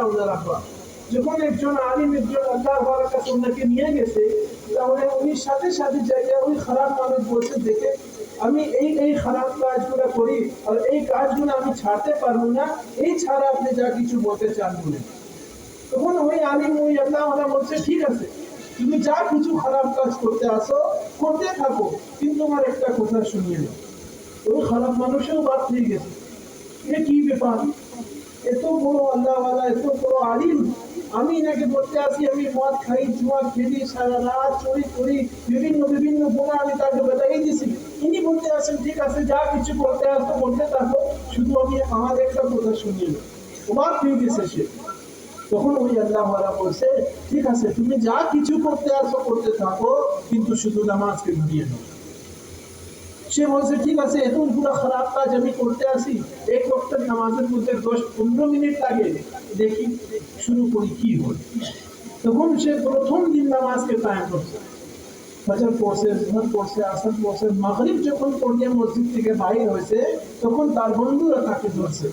এটা ওনারা করা। যখন একজন আলিম একজন আল্লাহর ওয়ালার কাছে ওনাকে নিয়ে গেছে, তাহলে উনি সাথে সাথে জায়গায় ওই খারাপ মানুষ বলছে, দেখে আমি এই খারাপ কাজগুলো করি আর এই কাজগুলো আমি ছাড়তে পারবো না, এই ছাড়া আপনি যা কিছু বলতে চান বলে। তখন ওই আলিম ওই আল্লাহ ওয়ালা বলছে, ঠিক আছে, তুমি যা কিছু খারাপ কাজ করতে আসো করতে থাকো, কিন্তু আমার একটা কথা শুনিয়ে নাও। ওই খারাপ মানুষেও বাদ হয়ে গেছে, এটা কি ব্যাপার, এত বড় আল্লাহওয়ালা এত বড় আলিম, আমি এনাকে বলতে আসি আমি মদ খাই জুয়া খেলি সারা রাত চুরি করি বিভিন্ন বিভিন্ন গুণা আমি তাকে বাতাই দিছি, ইনি বলতে আসেন ঠিক আছে যা কিছু করতে আসতো বলতে থাকো, শুধু আমি আমার একটা কথা শুনিয়ে নাও। অবাক হয়ে গেছে সে। তখন ওই আল্লাহওয়ালা বলছে, ঠিক আছে তুমি যা কিছু করতে আসো করতে থাকো, কিন্তু শুধু নামাজকে ধরিয়ে নাও। সে বলছে, ঠিক আছে এতগুলো খারাপ কাজ আমি করতে আসি, এক ওয়াক্তের নামাজের মধ্যে 10-15 মিনিট লাগে, দেখি শুরু করি কি হয়। তখন সে প্রথম দিন নামাজকে কায়েম করছে, ফজর পড়ছে, জোহর পড়ছে, আসর পড়ছে, মাগরিব যখন পড়ে মসজিদ থেকে বাইরে হয়েছে, তখন তার বন্ধুরা তাকে ধরছে।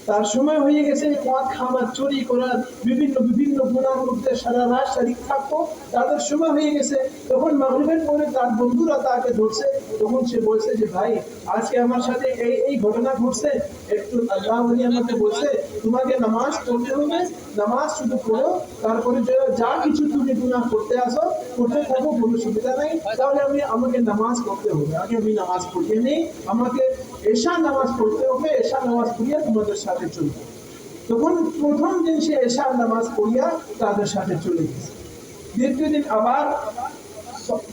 তার সময় হয়ে গেছে মদ খাবার চুরি করার বিভিন্ন বিভিন্ন গুনার মধ্যে সারা রাত শরীক থাকতো, তাদের সময় হয়ে গেছে। তখন মাগরিবের পরে তার বন্ধুরা তাকে ধরছে। তখন সে বলছে যে ভাই আজকে আমার সাথে এই এই ঘটনা ঘটছে, একটু আল্লাহ ওলি আমাকে বলছে তোমাকে নামাজ পড়তে হবে, নামাজ শুধু পড়ো, তারপরে যা কিছু তুমি গুনাহ করতে আসো করতে থাকো, কোনো সুবিধা নাই, তাহলে আমাকে নামাজ পড়তে হবে, আগে আমি নামাজ পড়িয়ে নেই, আমাকে এশা নামাজ পড়তে হবে, এশা নামাজ পড়িয়া তোমাদের সাথে চলবে। তখন প্রথম দিন সে এশা নামাজ পড়িয়া তাদের সাথে চলে গেছে। দ্বিতীয় দিন আবার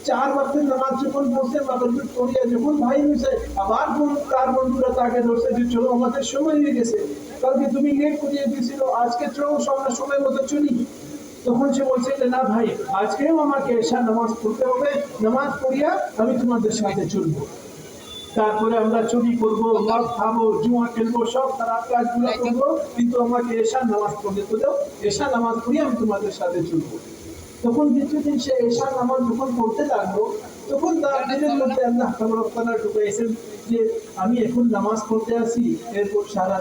4 ওয়াক্তের নামাজ যখন পড়ছে, মাগরিব পড়িয়া যখন ভাই হয়েছে, আবার তার বন্ধুরা তাকে ধরছে যে চলো আমাদের সময় হয়ে গেছে, কালকে তুমি লেট করিয়ে দিয়েছিল, আজকে চলো আমরা সময় মতো চলি। তখন সে বলছে যে না ভাই আজকেও আমাকে এশা নামাজ পড়তে হবে, নামাজ পড়িয়া আমি তোমাদের সাথে চলবো, তারপরে আমরা চুরি করবো, মদ খাবো, জুয়া খেলবো, সব খারাপ কাজগুলো করবো, কিন্তু আমাকে এশা নামাজ পড়তে তো দাও, এশা নামাজ পড়িয়ে আমি তোমাদের সাথে চলবো। তখন কিছুদিন সে এশা নামাজ যখন পড়তে লাগলো, তখন তার দিলের মধ্যে আল্লাহ তাআলা ঢুকাইছেন যে আমি এখন নামাজ পড়তে আসি, এরপর সারা